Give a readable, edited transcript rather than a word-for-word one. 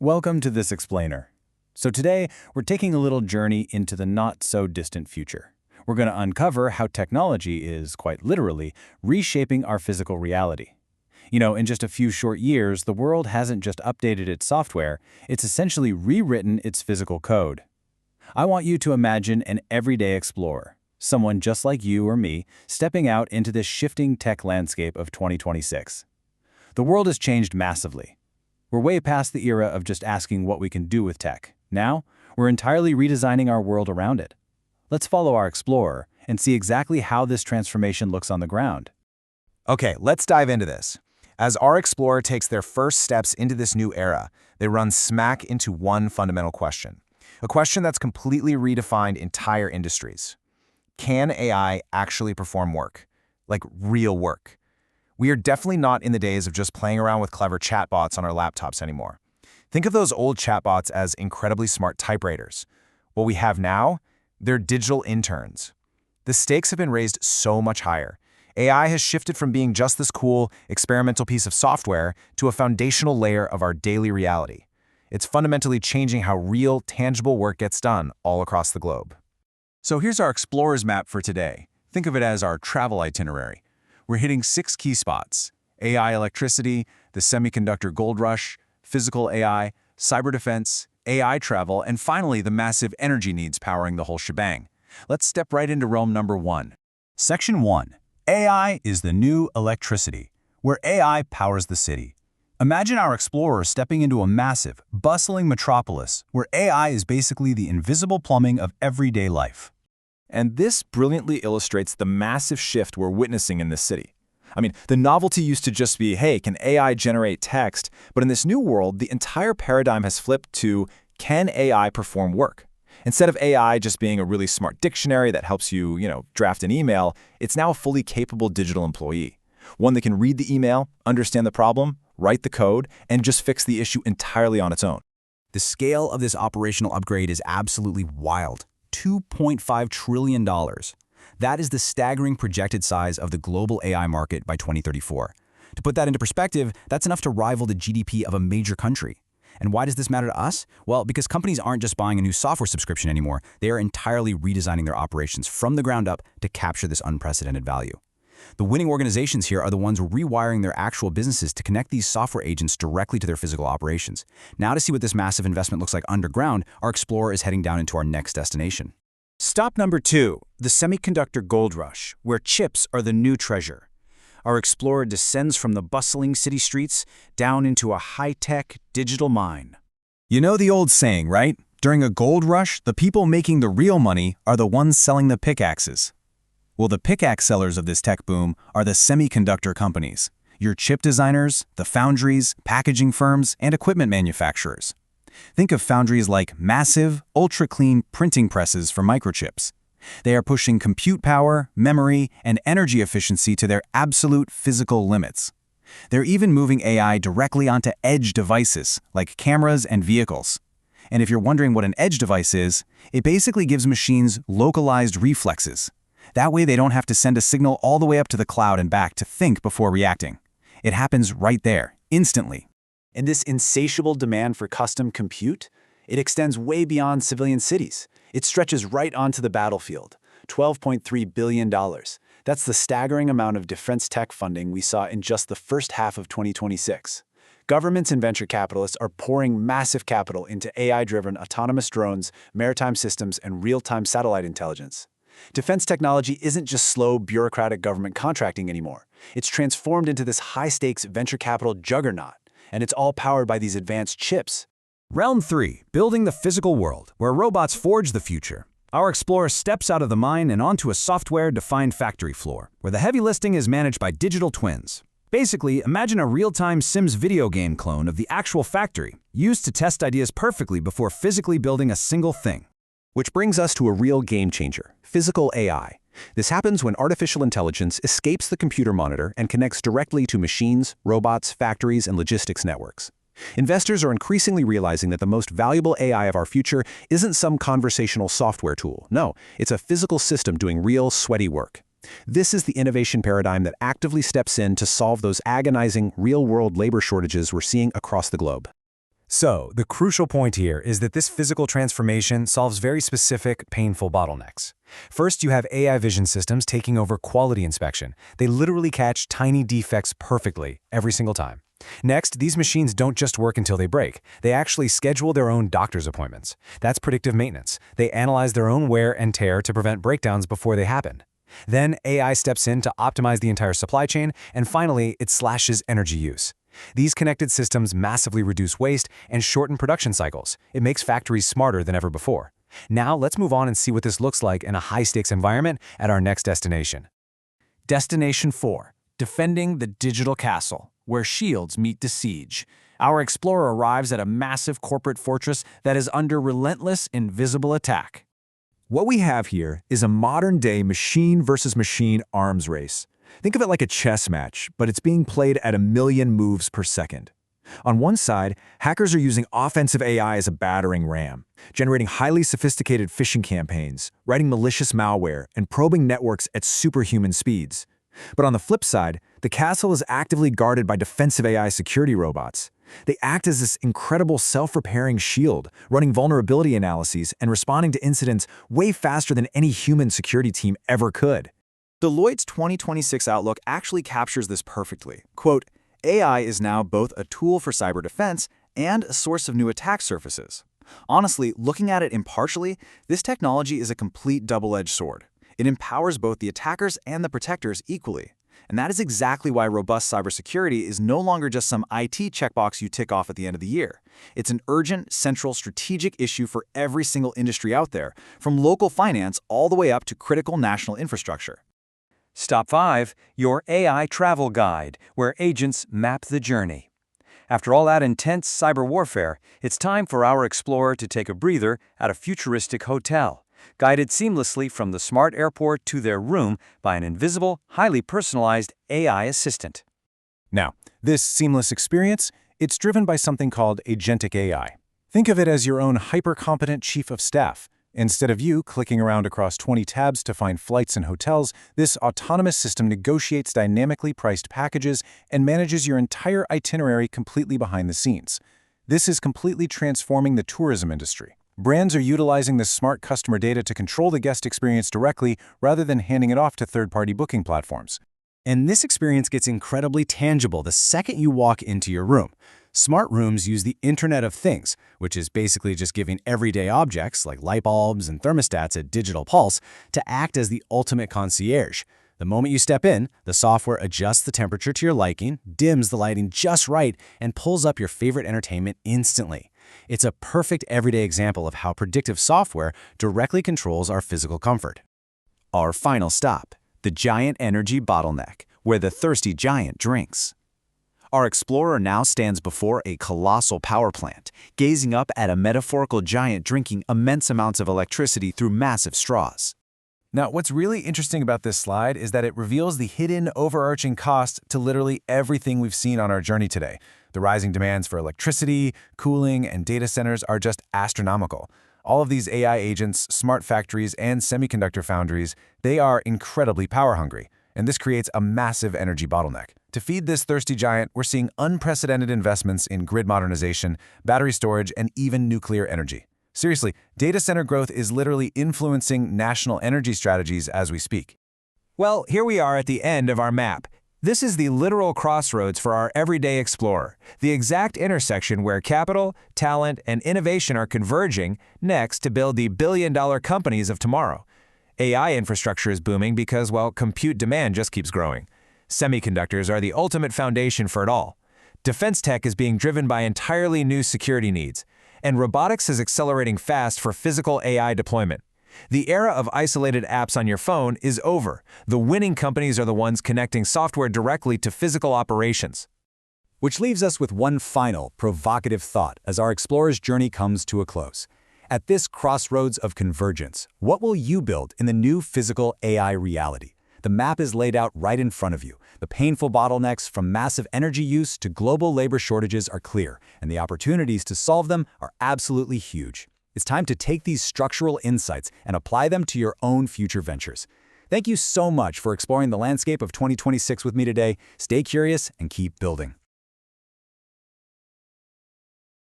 Welcome to this explainer. So today, we're taking a little journey into the not-so-distant future. We're going to uncover how technology is, quite literally, reshaping our physical reality. In just a few short years, the world hasn't just updated its software, it's essentially rewritten its physical code. I want you to imagine an everyday explorer, someone just like you or me, stepping out into this shifting tech landscape of 2026. The world has changed massively. We're way past the era of just asking what we can do with tech. Now, we're entirely redesigning our world around it. Let's follow our explorer and see exactly how this transformation looks on the ground. Okay, let's dive into this. As our explorer takes their first steps into this new era, they run smack into one fundamental question. A question that's completely redefined entire industries. Can AI actually perform work? Like real work? We are definitely not in the days of just playing around with clever chatbots on our laptops anymore. Think of those old chatbots as incredibly smart typewriters. What we have now, they're digital interns. The stakes have been raised so much higher. AI has shifted from being just this cool, experimental piece of software to a foundational layer of our daily reality. It's fundamentally changing how real, tangible work gets done all across the globe. So here's our explorer's map for today. Think of it as our travel itinerary. We're hitting 6 key spots: AI electricity, the semiconductor gold rush, physical AI, cyber defense, AI travel, and finally the massive energy needs powering the whole shebang. Let's step right into realm number 1. Section 1. AI is the new electricity, where AI powers the city. Imagine our explorer stepping into a massive, bustling metropolis where AI is basically the invisible plumbing of everyday life. And this brilliantly illustrates the massive shift we're witnessing in this city. The novelty used to just be, hey, can AI generate text? But in this new world, the entire paradigm has flipped to, can AI perform work? Instead of AI just being a really smart dictionary that helps you, draft an email, it's now a fully capable digital employee. One that can read the email, understand the problem, write the code, and just fix the issue entirely on its own. The scale of this operational upgrade is absolutely wild. $2.5 trillion. That is the staggering projected size of the global AI market by 2034. To put that into perspective, that's enough to rival the GDP of a major country. And why does this matter to us? Well, because companies aren't just buying a new software subscription anymore, they are entirely redesigning their operations from the ground up to capture this unprecedented value. The winning organizations here are the ones rewiring their actual businesses to connect these software agents directly to their physical operations. Now to see what this massive investment looks like underground, our explorer is heading down into our next destination. Stop number 2, the semiconductor gold rush, where chips are the new treasure. Our explorer descends from the bustling city streets down into a high-tech digital mine. You know the old saying, right? During a gold rush, the people making the real money are the ones selling the pickaxes. Well, the pickaxe sellers of this tech boom are the semiconductor companies, your chip designers, the foundries, packaging firms, and equipment manufacturers. Think of foundries like massive, ultra-clean printing presses for microchips. They are pushing compute power, memory, and energy efficiency to their absolute physical limits. They're even moving AI directly onto edge devices, like cameras and vehicles. And if you're wondering what an edge device is, it basically gives machines localized reflexes. That way they don't have to send a signal all the way up to the cloud and back to think before reacting. It happens right there, instantly. And this insatiable demand for custom compute, it extends way beyond civilian cities. It stretches right onto the battlefield. $12.3 billion. That's the staggering amount of defense tech funding we saw in just the first half of 2026. Governments and venture capitalists are pouring massive capital into AI-driven autonomous drones, maritime systems, and real-time satellite intelligence. Defense technology isn't just slow, bureaucratic government contracting anymore. It's transformed into this high-stakes venture capital juggernaut, and it's all powered by these advanced chips. Realm 3, building the physical world, where robots forge the future. Our explorer steps out of the mine and onto a software-defined factory floor, where the heavy lifting is managed by digital twins. Basically, imagine a real-time Sims video game clone of the actual factory, used to test ideas perfectly before physically building a single thing. Which brings us to a real game changer, physical AI. This happens when artificial intelligence escapes the computer monitor and connects directly to machines, robots, factories, and logistics networks. Investors are increasingly realizing that the most valuable AI of our future isn't some conversational software tool. No, it's a physical system doing real, sweaty work. This is the innovation paradigm that actively steps in to solve those agonizing, real-world labor shortages we're seeing across the globe. So, the crucial point here is that this physical transformation solves very specific, painful bottlenecks. First, you have AI vision systems taking over quality inspection. They literally catch tiny defects perfectly, every single time. Next, these machines don't just work until they break. They actually schedule their own doctor's appointments. That's predictive maintenance. They analyze their own wear and tear to prevent breakdowns before they happen. Then, AI steps in to optimize the entire supply chain, and finally, it slashes energy use. These connected systems massively reduce waste and shorten production cycles. It makes factories smarter than ever before. Now, let's move on and see what this looks like in a high-stakes environment at our next destination. Destination 4. Defending the digital castle, where shields meet the siege. Our explorer arrives at a massive corporate fortress that is under relentless, invisible attack. What we have here is a modern-day machine versus machine arms race. Think of it like a chess match, but it's being played at 1,000,000 moves per second. On one side, hackers are using offensive AI as a battering ram, generating highly sophisticated phishing campaigns, writing malicious malware, and probing networks at superhuman speeds. But on the flip side, the castle is actively guarded by defensive AI security robots. They act as this incredible self-repairing shield, running vulnerability analyses and responding to incidents way faster than any human security team ever could. Deloitte's 2026 outlook actually captures this perfectly. Quote, AI is now both a tool for cyber defense and a source of new attack surfaces. Honestly, looking at it impartially, this technology is a complete double-edged sword. It empowers both the attackers and the protectors equally. And that is exactly why robust cybersecurity is no longer just some IT checkbox you tick off at the end of the year. It's an urgent, central, strategic issue for every single industry out there, from local finance all the way up to critical national infrastructure. Stop 5, your AI travel guide, where agents map the journey. After all that intense cyber warfare, it's time for our explorer to take a breather at a futuristic hotel, guided seamlessly from the smart airport to their room by an invisible, highly personalized AI assistant. Now, this seamless experience, it's driven by something called agentic AI. Think of it as your own hyper-competent chief of staff. Instead of you clicking around across 20 tabs to find flights and hotels, this autonomous system negotiates dynamically priced packages and manages your entire itinerary completely behind the scenes. This is completely transforming the tourism industry. Brands are utilizing this smart customer data to control the guest experience directly rather than handing it off to third-party booking platforms. And this experience gets incredibly tangible the second you walk into your room. Smart rooms use the Internet of Things, which is basically just giving everyday objects like light bulbs and thermostats a digital pulse to act as the ultimate concierge. The moment you step in, the software adjusts the temperature to your liking, dims the lighting just right, and pulls up your favorite entertainment instantly. It's a perfect everyday example of how predictive software directly controls our physical comfort. Our final stop, the giant energy bottleneck, where the thirsty giant drinks. Our explorer now stands before a colossal power plant, gazing up at a metaphorical giant drinking immense amounts of electricity through massive straws. Now, what's really interesting about this slide is that it reveals the hidden, overarching cost to literally everything we've seen on our journey today. The rising demands for electricity, cooling, and data centers are just astronomical. All of these AI agents, smart factories, and semiconductor foundries, they are incredibly power-hungry, and this creates a massive energy bottleneck. To feed this thirsty giant, we're seeing unprecedented investments in grid modernization, battery storage, and even nuclear energy. Seriously, data center growth is literally influencing national energy strategies as we speak. Well, here we are at the end of our map. This is the literal crossroads for our everyday explorer, the exact intersection where capital, talent, and innovation are converging next to build the billion-dollar companies of tomorrow. AI infrastructure is booming because, well, compute demand just keeps growing. Semiconductors are the ultimate foundation for it all. Defense tech is being driven by entirely new security needs, and robotics is accelerating fast for physical AI deployment. The era of isolated apps on your phone is over. The winning companies are the ones connecting software directly to physical operations. Which leaves us with one final, provocative thought as our explorer's journey comes to a close. At this crossroads of convergence, what will you build in the new physical AI reality? The map is laid out right in front of you. The painful bottlenecks from massive energy use to global labor shortages are clear, and the opportunities to solve them are absolutely huge. It's time to take these structural insights and apply them to your own future ventures. Thank you so much for exploring the landscape of 2026 with me today. Stay curious and keep building.